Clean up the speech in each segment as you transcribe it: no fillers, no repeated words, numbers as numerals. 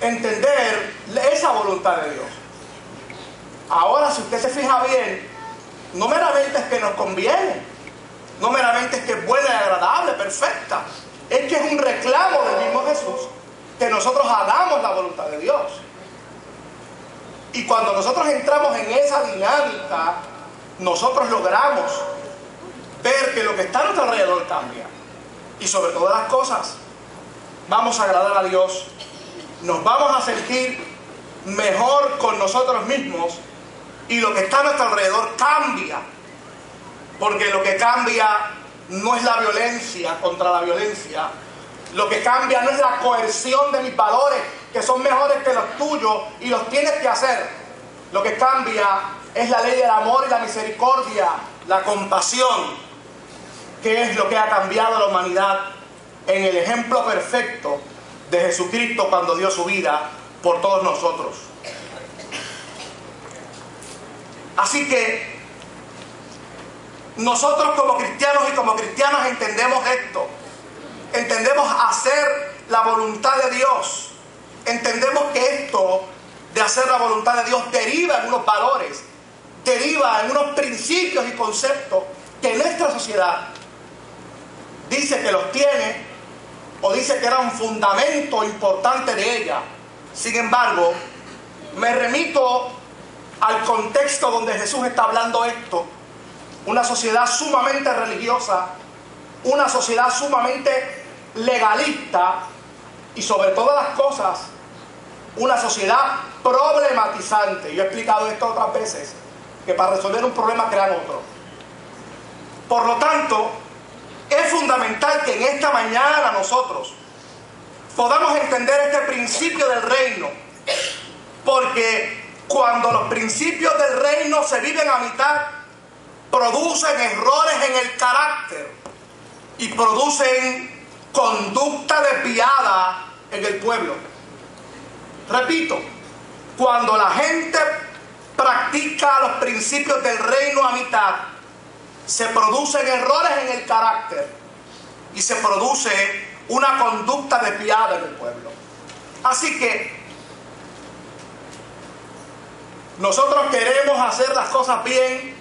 entender esa voluntad de Dios. Ahora, si usted se fija bien, no meramente es que nos conviene, no meramente es que es buena y agradable, perfecta, es que es un reclamo del mismo Jesús que nosotros hagamos la voluntad de Dios. Y cuando nosotros entramos en esa dinámica, nosotros logramos ver que lo que está a nuestro alrededor cambia. Y sobre todas las cosas, vamos a agradar a Dios, nos vamos a sentir mejor con nosotros mismos, y lo que está a nuestro alrededor cambia. Porque lo que cambia no es la violencia contra la violencia. Lo que cambia no es la coerción de mis valores, que son mejores que los tuyos y los tienes que hacer. Lo que cambia es la ley del amor y la misericordia, la compasión, que es lo que ha cambiado a la humanidad en el ejemplo perfecto de Jesucristo cuando dio su vida por todos nosotros. Así que nosotros como cristianos y como cristianas entendemos esto. Entendemos hacer la voluntad de Dios. Entendemos que esto de hacer la voluntad de Dios deriva en unos valores, deriva en unos principios y conceptos que nuestra sociedad dice que los tiene, o dice que era un fundamento importante de ella. Sin embargo, me remito al contexto donde Jesús está hablando esto. Una sociedad sumamente religiosa, una sociedad sumamente legalista, y sobre todas las cosas, una sociedad problematizante. Yo he explicado esto otras veces, que para resolver un problema crean otro. Por lo tanto, es fundamental que en esta mañana nosotros podamos entender este principio del reino, porque cuando los principios del reino se viven a mitad, producen errores en el carácter y producen conducta desviada en el pueblo. Repito, cuando la gente practica los principios del reino a mitad, se producen errores en el carácter y se produce una conducta desviada en el pueblo. Así que nosotros queremos hacer las cosas bien,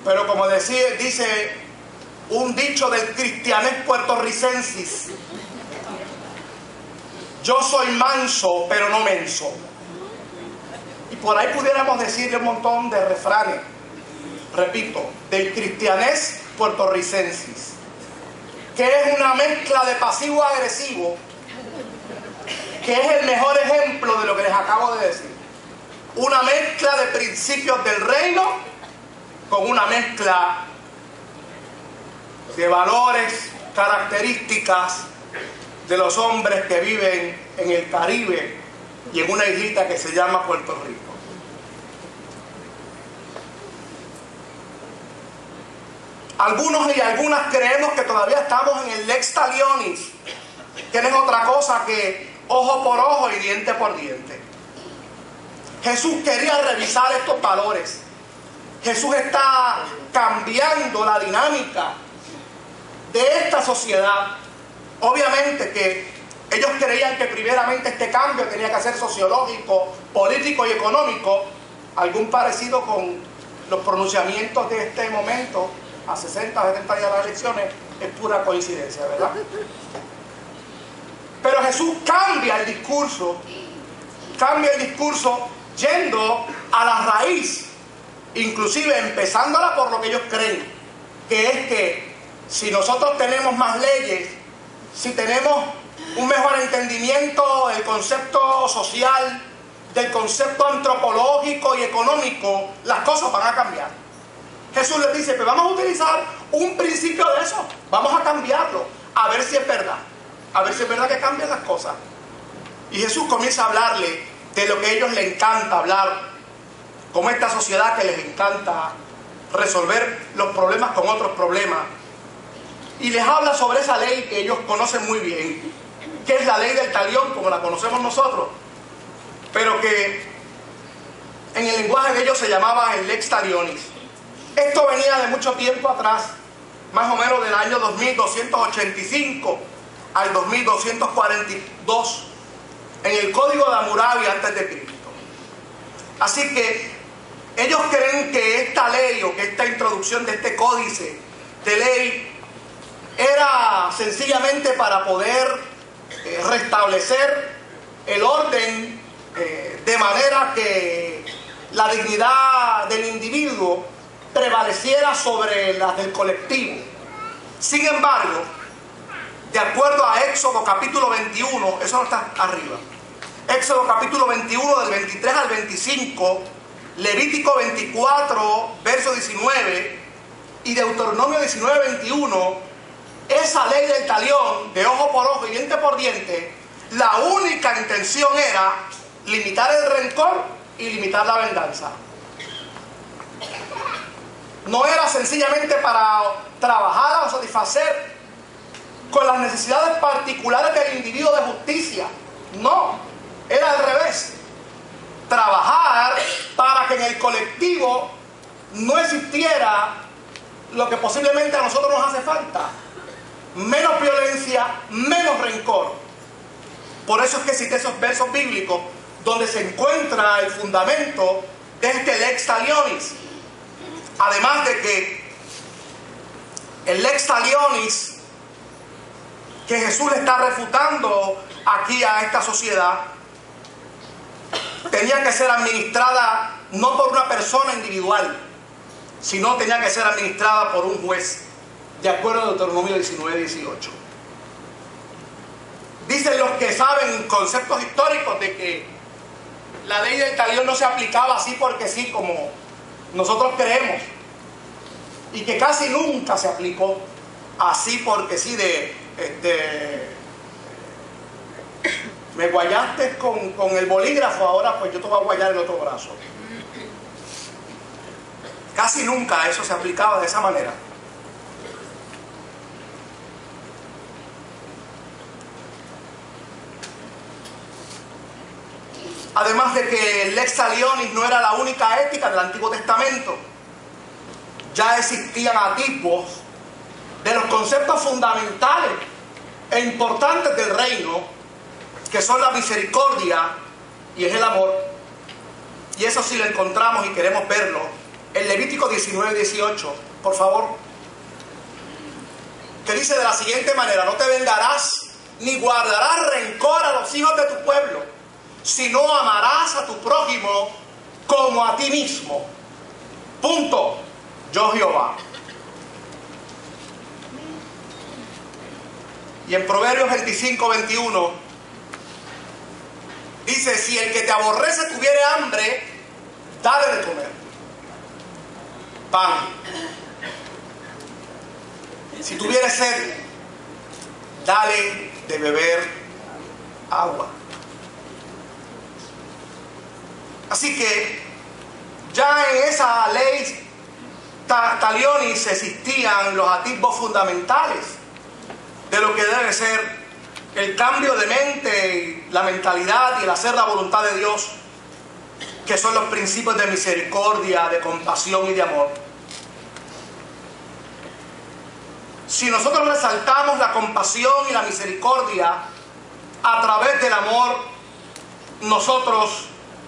pero como dice un dicho del cristianés puertorricensis, yo soy manso, pero no menso. Y por ahí pudiéramos decirle un montón de refranes, repito, del cristianés puertorricensis, que es una mezcla de pasivo-agresivo, que es el mejor ejemplo de lo que les acabo de decir. Una mezcla de principios del reino con una mezcla de valores, características de los hombres que viven en el Caribe y en una islita que se llama Puerto Rico. Algunos y algunas creemos que todavía estamos en el lex talionis, que no es otra cosa que ojo por ojo y diente por diente. Jesús quería revisar estos valores. Jesús está cambiando la dinámica de esta sociedad. Obviamente que ellos creían que primeramente este cambio tenía que ser sociológico, político y económico. Algún parecido con los pronunciamientos de este momento, a 60, 70 días de las elecciones, es pura coincidencia, ¿verdad? Pero Jesús cambia el discurso yendo a la raíz, inclusive empezándola por lo que ellos creen, que es que si nosotros tenemos más leyes, si tenemos un mejor entendimiento del concepto social, del concepto antropológico y económico, las cosas van a cambiar. Jesús les dice, pues vamos a utilizar un principio de eso, vamos a cambiarlo, a ver si es verdad, que cambian las cosas. Y Jesús comienza a hablarle de lo que a ellos les encanta hablar, como esta sociedad que les encanta resolver los problemas con otros problemas. Y les habla sobre esa ley que ellos conocen muy bien, que es la ley del talión, como la conocemos nosotros, pero que en el lenguaje de ellos se llamaba el lex talionis. Esto venía de mucho tiempo atrás, más o menos del año 2285 al 2242, en el código de Hammurabi antes de Cristo. Así que ellos creen que esta ley o que esta introducción de este códice de ley era sencillamente para poder restablecer el orden de manera que la dignidad del individuo prevaleciera sobre la del colectivo. Sin embargo, de acuerdo a Éxodo capítulo 21, eso no está arriba, Éxodo capítulo 21 del 23 al 25, Levítico 24 verso 19 y Deuteronomio 19 21, esa ley del talión de ojo por ojo y diente por diente, la única intención era limitar el rencor y limitar la venganza. No era sencillamente para trabajar o satisfacer con las necesidades particulares del individuo de justicia. No, era al revés. Trabajar para que en el colectivo no existiera lo que posiblemente a nosotros nos hace falta: menos violencia, menos rencor. Por eso es que cité esos versos bíblicos donde se encuentra el fundamento de este lex talionis. Además de que el lex talionis que Jesús le está refutando aquí a esta sociedad tenía que ser administrada no por una persona individual, sino tenía que ser administrada por un juez, de acuerdo a Deuteronomio 19-18. Dicen los que saben conceptos históricos de que la ley del talión no se aplicaba así porque sí, como nosotros creemos, y que casi nunca se aplicó así porque sí, me guayaste con el bolígrafo, ahora pues yo te voy a guayar el otro brazo. Casi nunca eso se aplicaba de esa manera. Además de que el lex talionis no era la única ética del Antiguo Testamento. Ya existían atisbos de los conceptos fundamentales e importantes del reino, que son la misericordia y es el amor. Y eso sí lo encontramos y queremos verlo en Levítico 19-18, por favor, que dice de la siguiente manera: no te vengarás ni guardarás rencor a los hijos de tu pueblo, sino amarás a tu prójimo como a ti mismo. Punto. Yo Jehová. Y en Proverbios 25-21 dice: si el que te aborrece tuviere hambre, dale de comer pan. Si tuviere sed, dale de beber agua. Así que ya en esa ley talionis existían los atisbos fundamentales de lo que debe ser el cambio de mente, la mentalidad y el hacer la voluntad de Dios, que son los principios de misericordia, de compasión y de amor. Si nosotros resaltamos la compasión y la misericordia a través del amor, nosotros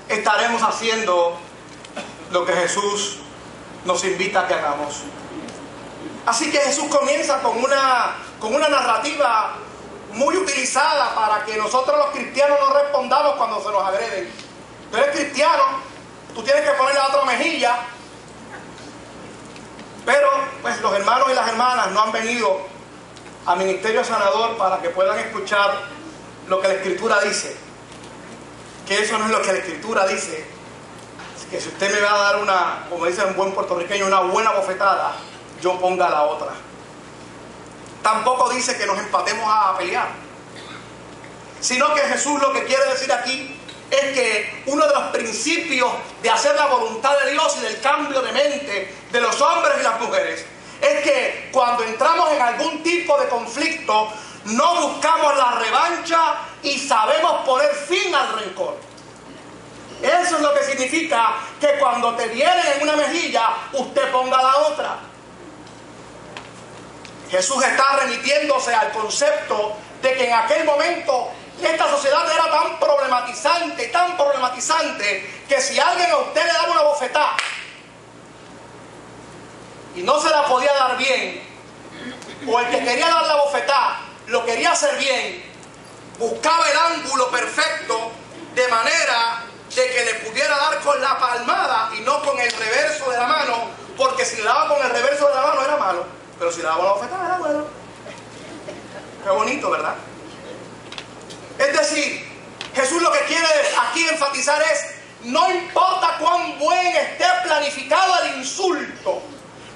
estaremos haciendo lo que Jesús nos invita a que hagamos. Así que Jesús comienza con una narrativa muy utilizada para que nosotros los cristianos no respondamos cuando se nos agreden. Tú eres cristiano, tú tienes que poner la otra mejilla. Pero pues los hermanos y las hermanas no han venido a Ministerio Sanador para que puedan escuchar lo que la Escritura dice. Que eso no es lo que la Escritura dice. Que si usted me va a dar una, como dice un buen puertorriqueño, una buena bofetada, yo ponga la otra. Tampoco dice que nos empatemos a pelear, sino que Jesús lo que quiere decir aquí es que uno de los principios de hacer la voluntad de Dios y del cambio de mente de los hombres y las mujeres es que cuando entramos en algún tipo de conflicto no buscamos la revancha y sabemos poner fin al rencor. Eso es lo que significa que cuando te vienen en una mejilla, usted ponga la otra. Jesús está remitiéndose al concepto de que en aquel momento esta sociedad era tan problemática tan problematizante, que si alguien a usted le daba una bofetada y no se la podía dar bien, o el que quería dar la bofetada lo quería hacer bien, buscaba el ángulo perfecto de manera de que le pudiera dar con la palmada y no con el reverso de la mano, porque si le daba con el reverso de la mano era malo, pero si le daba la bofetada era bueno. Qué bonito, ¿verdad? Es decir, Jesús lo que quiere aquí enfatizar es: no importa cuán buen esté planificado el insulto,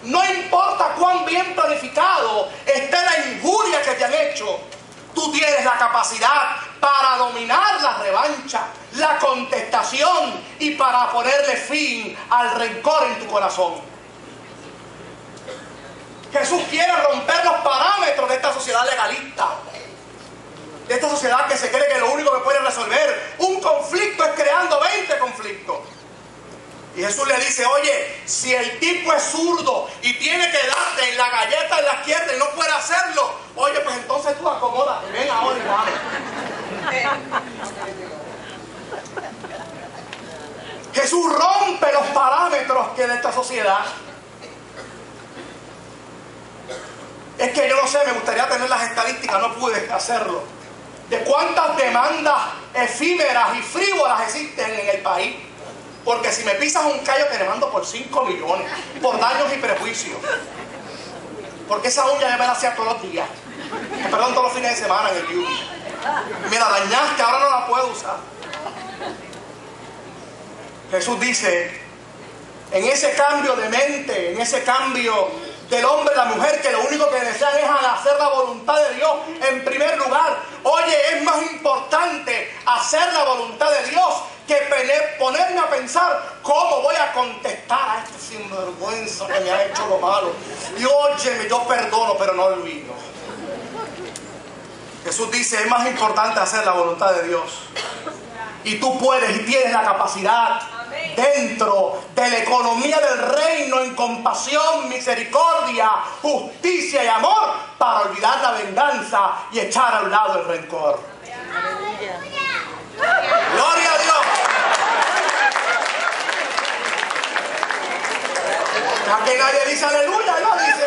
no importa cuán bien planificado esté la injuria que te han hecho, tú tienes la capacidad para dominar la revancha, la contestación y para ponerle fin al rencor en tu corazón. Jesús quiere romper los parámetros de esta sociedad legalista, de esta sociedad que se cree que lo único que puede resolver un conflicto es creando 20 conflictos. Y Jesús le dice: oye, si el tipo es zurdo y tiene que darte en la galleta en la izquierda y no puede hacerlo, oye, pues entonces tú acomódate, ven ahora y vamos. Jesús rompe los parámetros que de esta sociedad. Es que yo no sé, me gustaría tener las estadísticas, no pude hacerlo, de cuántas demandas efímeras y frívolas existen en el país. Porque si me pisas un callo te demando por 5 millones, por daños y prejuicios. Porque esa uña ya me la hacía todos los días, perdón, todos los fines de semana en el beauty. Me la dañaste, ahora no la puedo usar. Jesús dice, en ese cambio de mente, en ese cambio del hombre y la mujer, que lo único que desean es hacer la voluntad de Dios en primer lugar. Oye, es más importante hacer la voluntad de Dios que ponerme a pensar cómo voy a contestar a este sinvergüenza que me ha hecho lo malo. Y óyeme, yo perdono, pero no olvido. Jesús dice, es más importante hacer la voluntad de Dios. Y tú puedes y tienes la capacidad dentro de la economía del reino, en compasión, misericordia, justicia y amor, para olvidar la venganza y echar a un lado el rencor. ¡Gloria a Dios! Ya que nadie dice aleluya, no dice.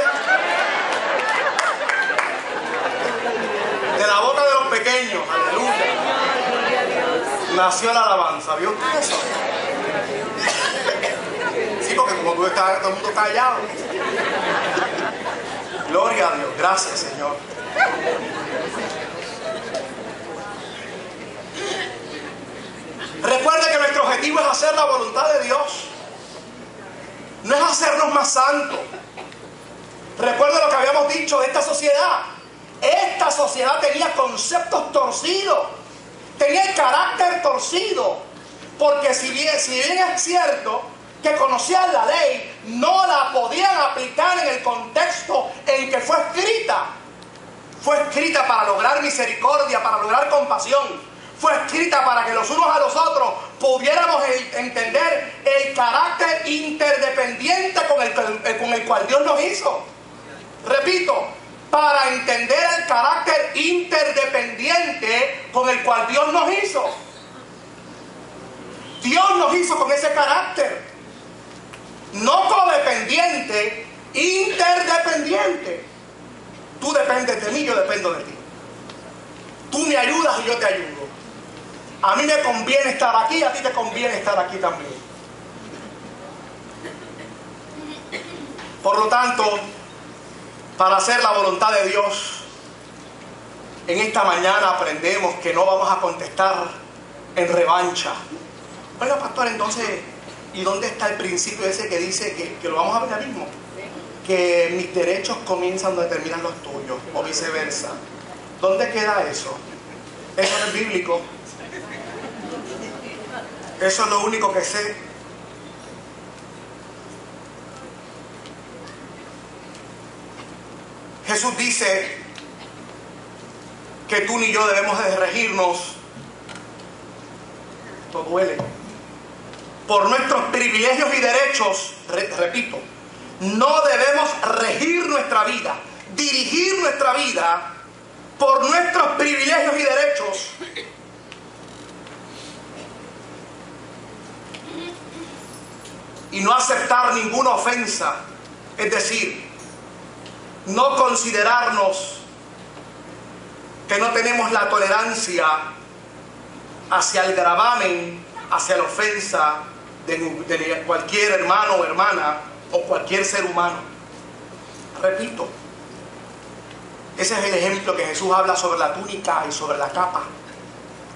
De la boca de los pequeños, aleluya, nació la alabanza. ¿Vio usted eso? Sí, porque como tú estás, todo el mundo callado. Gloria a Dios, gracias, Señor. Recuerde que nuestro objetivo es hacer la voluntad de Dios, no es hacernos más santos. Recuerde lo que habíamos dicho de esta sociedad. Esta sociedad tenía conceptos torcidos, tenía el carácter torcido, porque si bien es cierto que conocían la ley, no la podían aplicar en el contexto en que fue escrita. Fue escrita para lograr misericordia, para lograr compasión. Fue escrita para que los unos a los otros pudiéramos entender el carácter interdependiente con el cual Dios nos hizo. Repito, para entender el carácter interdependiente con el cual Dios nos hizo. Dios nos hizo con ese carácter. No codependiente, interdependiente. Tú dependes de mí, yo dependo de ti. Tú me ayudas y yo te ayudo. A mí me conviene estar aquí, a ti te conviene estar aquí también. Por lo tanto, para hacer la voluntad de Dios, en esta mañana aprendemos que no vamos a contestar en revancha. Oiga, pastor, entonces, ¿y dónde está el principio ese que dice que lo vamos a ver ya mismo? Que mis derechos comienzan donde terminan los tuyos, o viceversa. ¿Dónde queda eso? Eso no es bíblico. Eso es lo único que sé. Jesús dice que tú ni yo debemos de regirnos, esto duele, por nuestros privilegios y derechos. Repito, no debemos regir nuestra vida, dirigir nuestra vida por nuestros privilegios y derechos, y no aceptar ninguna ofensa. Es decir, no considerarnos que no tenemos la tolerancia hacia el gravamen, hacia la ofensa de cualquier hermano o hermana o cualquier ser humano. Repito, ese es el ejemplo que Jesús habla sobre la túnica y sobre la capa.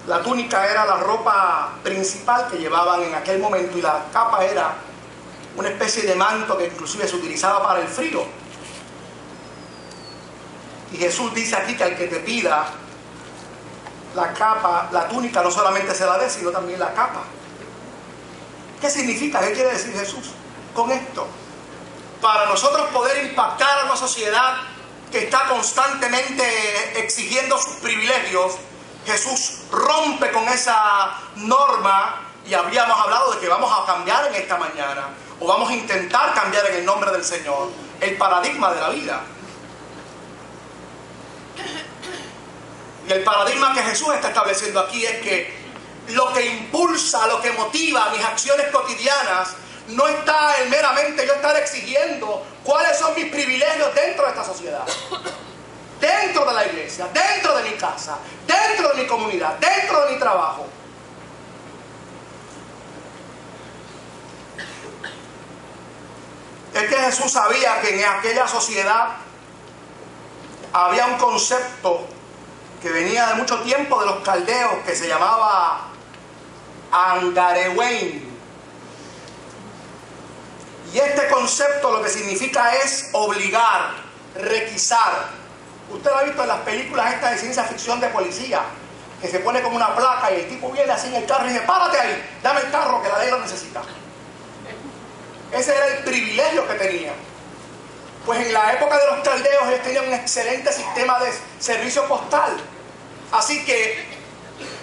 La túnica era la ropa principal que llevaban en aquel momento y la capa era una especie de manto que inclusive se utilizaba para el frío. Y Jesús dice aquí que al que te pida la capa, la túnica, no solamente se la dé, sino también la capa. ¿Qué significa? ¿Qué quiere decir Jesús con esto? Para nosotros poder impactar a una sociedad que está constantemente exigiendo sus privilegios, Jesús rompe con esa norma, y habíamos hablado de que vamos a cambiar en esta mañana, o vamos a intentar cambiar en el nombre del Señor, el paradigma de la vida. Y el paradigma que Jesús está estableciendo aquí es que lo que impulsa, lo que motiva mis acciones cotidianas, no está en meramente yo estar exigiendo cuáles son mis privilegios dentro de esta sociedad, dentro de la iglesia, dentro de mi casa, dentro de mi comunidad, dentro de mi trabajo. Es que Jesús sabía que en aquella sociedad había un concepto que venía de mucho tiempo de los caldeos que se llamaba Angarewein. Y este concepto lo que significa es obligar, requisar. Usted lo ha visto en las películas estas de ciencia ficción de policía, que se pone como una placa y el tipo viene así en el carro y dice: párate ahí, dame el carro que la ley lo necesita. Ese era el privilegio que tenía. Pues en la época de los caldeos ellos tenían un excelente sistema de servicio postal. Así que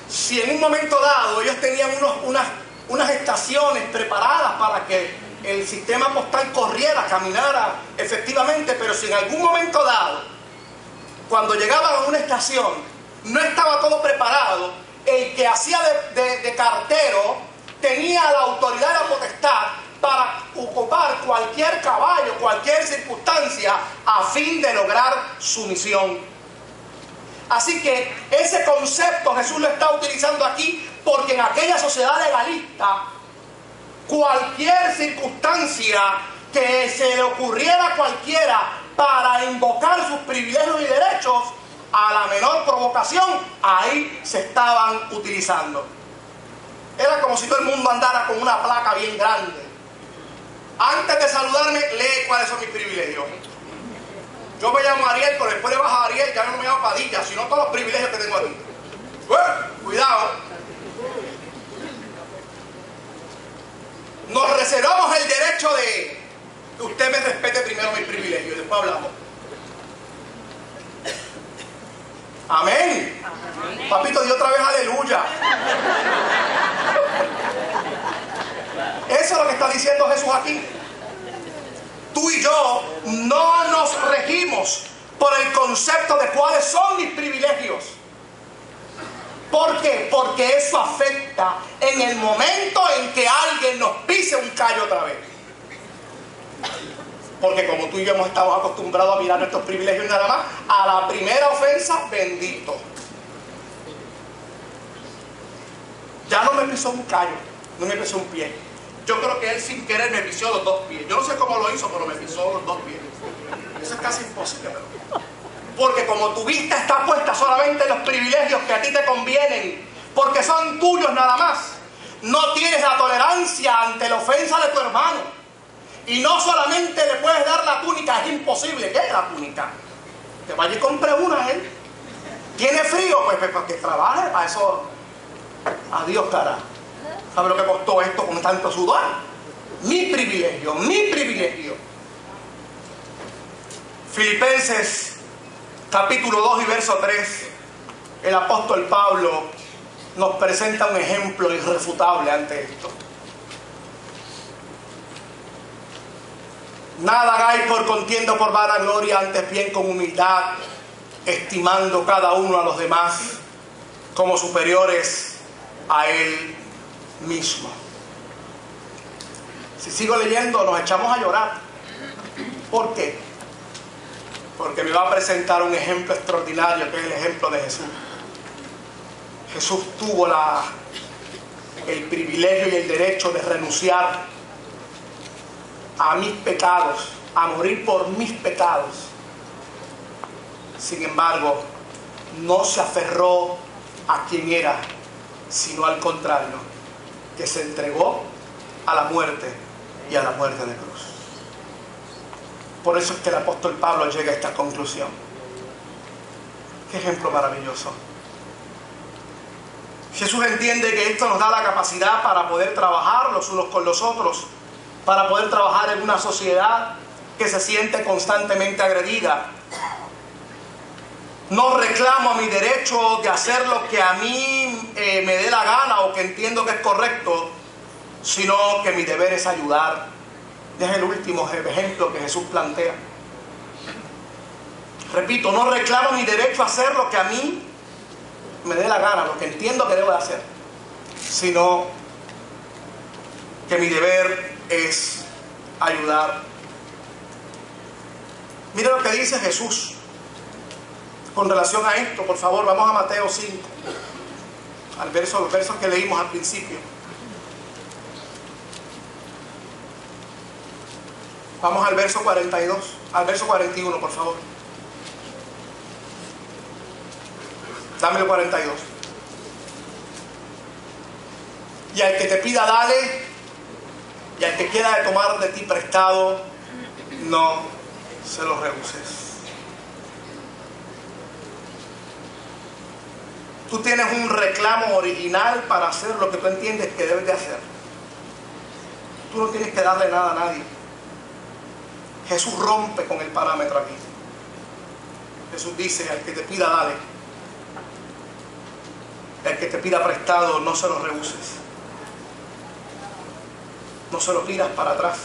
si en un momento dado ellos tenían unas estaciones preparadas para que el sistema postal corriera, caminara efectivamente, pero si en algún momento dado, cuando llegaban a una estación, no estaba todo preparado, el que hacía de cartero tenía la autoridad y la potestad para ocupar cualquier caballo, cualquier circunstancia, a fin de lograr su misión. Así que ese concepto Jesús lo está utilizando aquí, porque en aquella sociedad legalista, cualquier circunstancia que se le ocurriera a cualquiera para invocar sus privilegios y derechos, a la menor provocación, ahí se estaban utilizando. Era como si todo el mundo andara con una placa bien grande. Antes de saludarme, lee cuáles son mis privilegios. Yo me llamo Ariel, pero después le bajas a Ariel, ya no me llamo Padilla, sino todos los privilegios que tengo aquí. Cuidado. Nos reservamos el derecho de que usted me respete primero mis privilegios y después hablamos. Amén. Amén. Papito, di otra vez aleluya. Eso es lo que está diciendo Jesús aquí. Tú y yo no nos regimos por el concepto de cuáles son mis privilegios. ¿Por qué? Porque eso afecta en el momento en que alguien nos pise un callo otra vez. Porque como tú y yo hemos estado acostumbrados a mirar nuestros privilegios nada más, a la primera ofensa, bendito. Ya no me pisó un callo, no me pisó un pie. Yo creo que él sin querer me pisó los dos pies. Yo no sé cómo lo hizo, pero me pisó los dos pies. Eso es casi imposible, pero... Porque como tu vista está puesta solamente en los privilegios que a ti te convienen, porque son tuyos nada más, no tienes la tolerancia ante la ofensa de tu hermano. Y no solamente le puedes dar la túnica, es imposible. ¿Qué es la túnica? Que vaya y compre una él. ¿Tiene frío? Pues que trabaje para eso. Adiós, cara. ¿Sabe lo que costó esto con tanto sudor? Mi privilegio, mi privilegio. Filipenses capítulo 2 y verso 3, el apóstol Pablo nos presenta un ejemplo irrefutable ante esto. Nada hagáis por contienda o por vanagloria, antes bien con humildad, estimando cada uno a los demás como superiores a él mismo. Si sigo leyendo, nos echamos a llorar. ¿Por qué? Porque me va a presentar un ejemplo extraordinario, que es el ejemplo de Jesús. Jesús tuvo el privilegio y el derecho de renunciar a mis pecados, a morir por mis pecados. Sin embargo, no se aferró a quien era, sino al contrario, que se entregó a la muerte y a la muerte de cruz. Por eso es que el apóstol Pablo llega a esta conclusión. Qué ejemplo maravilloso. Jesús entiende que esto nos da la capacidad para poder trabajar los unos con los otros, para poder trabajar en una sociedad que se siente constantemente agredida. No reclamo mi derecho de hacer lo que a mí me dé la gana o que entiendo que es correcto, sino que mi deber es ayudar. Es el último ejemplo que Jesús plantea. Repito, no reclamo mi derecho a hacer lo que a mí me dé la gana, lo que entiendo que debo de hacer, sino que mi deber es ayudar. Mira lo que dice Jesús con relación a esto. Por favor, vamos a Mateo 5, los versos que leímos al principio. Vamos al verso 42, al verso 41, por favor. Dame el 42. Y al que te pida, dale, y al que quiera de tomar de ti prestado, no se lo rehuses. Tú tienes un reclamo original para hacer lo que tú entiendes que debes de hacer. Tú no tienes que darle nada a nadie. Jesús rompe con el parámetro aquí. Jesús dice: al que te pida, dale. El que te pida prestado, no se lo rehuses. No se lo tiras para atrás.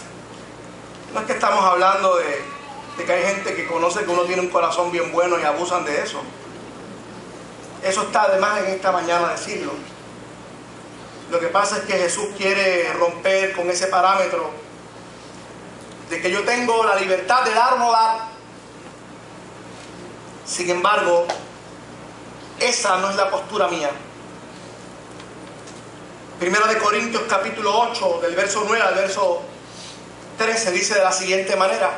No es que estamos hablando de que hay gente que conoce que uno tiene un corazón bien bueno y abusan de eso. Eso está además en esta mañana decirlo. Lo que pasa es que Jesús quiere romper con ese parámetro de que yo tengo la libertad de dar o no dar. Sin embargo, esa no es la postura mía. Primero de Corintios capítulo 8, del verso 9 al verso 13, dice de la siguiente manera: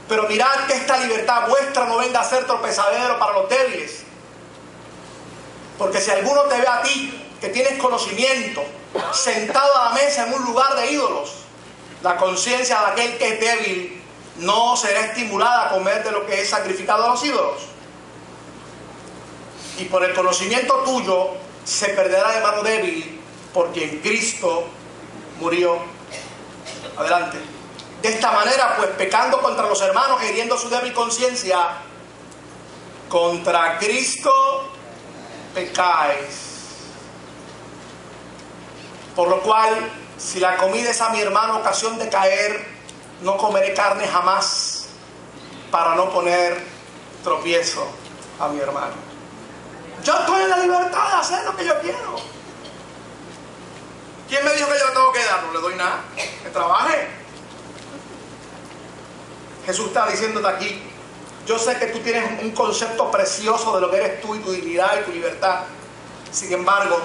pero mirad que esta libertad vuestra no venga a ser tropezadero para los débiles. Porque si alguno te ve a ti, que tienes conocimiento, sentado a la mesa en un lugar de ídolos, la conciencia de aquel que es débil no será estimulada a comer de lo que es sacrificado a los ídolos. Y por el conocimiento tuyo se perderá de mano débil, porque en Cristo murió. Adelante. De esta manera, pues, pecando contra los hermanos, hiriendo su débil conciencia, contra Cristo pecáis. Por lo cual, si la comida es a mi hermano ocasión de caer, no comeré carne jamás, para no poner tropiezo a mi hermano. Yo estoy en la libertad de hacer lo que yo quiero. ¿Quién me dijo que yo le tengo que dar? No le doy nada. Que trabaje. Jesús está diciéndote aquí: yo sé que tú tienes un concepto precioso de lo que eres tú y tu dignidad y tu libertad. Sin embargo,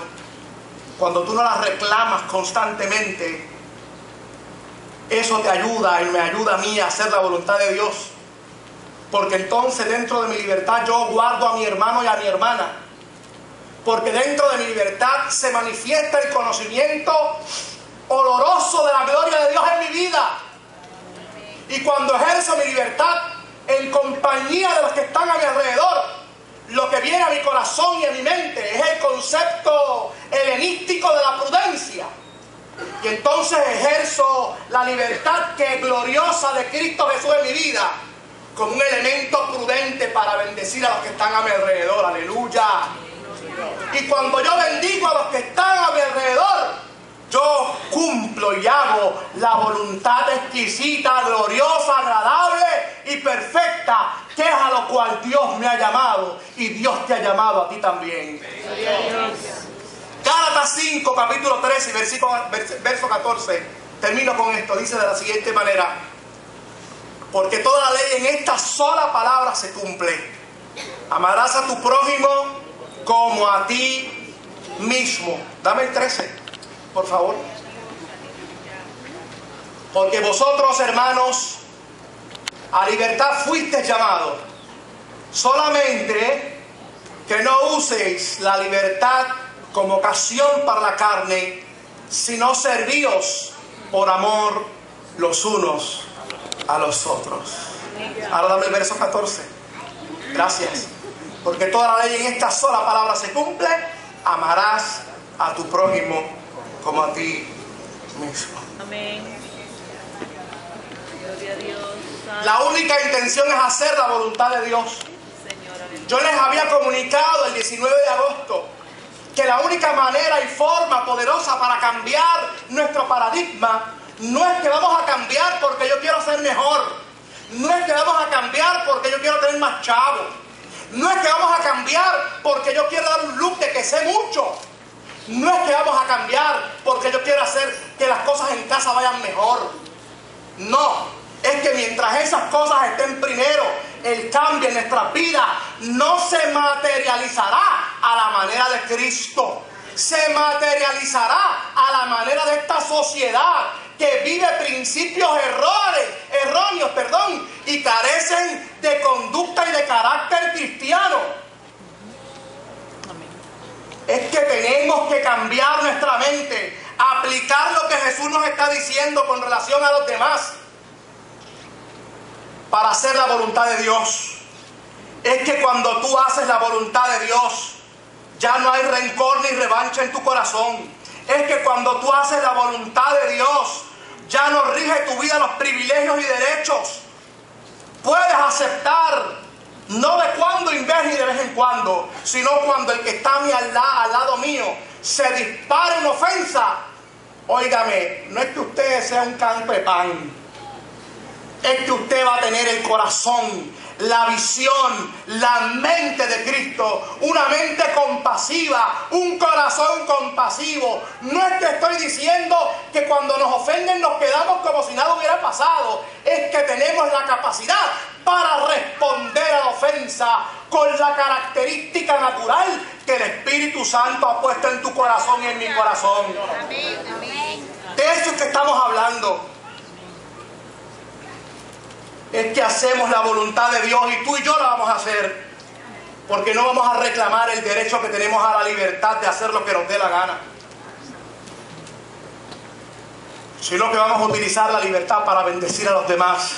cuando tú no las reclamas constantemente, eso te ayuda y me ayuda a mí a hacer la voluntad de Dios. Porque entonces dentro de mi libertad yo guardo a mi hermano y a mi hermana. Porque dentro de mi libertad se manifiesta el conocimiento oloroso de la gloria de Dios en mi vida. Y cuando ejerzo mi libertad en compañía de los que están a mi alrededor, lo que viene a mi corazón y a mi mente es el concepto helenístico de la prudencia. Y entonces ejerzo la libertad que es gloriosa de Cristo Jesús en mi vida como un elemento prudente para bendecir a los que están a mi alrededor. Aleluya. Y cuando yo bendigo a los que están a mi alrededor, yo cumplo y hago la voluntad exquisita, gloriosa, agradable y perfecta, que es a lo cual Dios me ha llamado, y Dios te ha llamado a ti también. Gálatas 5, capítulo 13, verso 14, Termino con esto. Dice de la siguiente manera: porque toda la ley en esta sola palabra se cumple. Amarás a tu prójimo como a ti mismo. Dame el 13, por favor. Porque vosotros, hermanos, a libertad fuisteis llamados. Solamente que no uséis la libertad como ocasión para la carne, sino servíos por amor los unos a los otros. Ahora dame el verso 14. Gracias. Porque toda la ley en esta sola palabra se cumple: amarás a tu prójimo como a ti mismo. Amén. Gloria a Dios. La única intención es hacer la voluntad de Dios. Yo les había comunicado el 19 de agosto que la única manera y forma poderosa para cambiar nuestro paradigma no es que vamos a cambiar porque yo quiero ser mejor, no es que vamos a cambiar porque yo quiero tener más chavo, no es que vamos a cambiar porque yo quiero dar un look de que sé mucho, no es que vamos a cambiar porque yo quiero hacer que las cosas en casa vayan mejor. No, es que mientras esas cosas estén primero, el cambio en nuestras vidas no se materializará a la manera de Cristo. Se materializará a la manera de esta sociedad que vive principios erróneos, y carecen de conducta y de carácter cristiano. Es que tenemos que cambiar nuestra mente, aplicar lo que Jesús nos está diciendo con relación a los demás, para hacer la voluntad de Dios. Es que cuando tú haces la voluntad de Dios, ya no hay rencor ni revancha en tu corazón. Es que cuando tú haces la voluntad de Dios, ya no rige tu vida los privilegios y derechos. Puedes aceptar, no de cuando en vez ni de vez en cuando, sino cuando el que está a mí al lado mío se dispara en ofensa. Óigame, no es que usted sea un canto de pan, es que usted va a tener el corazón, la visión, la mente de Cristo, una mente compasiva, un corazón compasivo. No es que estoy diciendo que cuando nos ofenden nos quedamos como si nada hubiera pasado, es que tenemos la capacidad para responder a la ofensa con la característica natural que el Espíritu Santo ha puesto en tu corazón y en mi corazón. Amén, amén. De eso es que estamos hablando. Es que hacemos la voluntad de Dios y tú y yo la vamos a hacer, porque no vamos a reclamar el derecho que tenemos a la libertad de hacer lo que nos dé la gana, sino que vamos a utilizar la libertad para bendecir a los demás.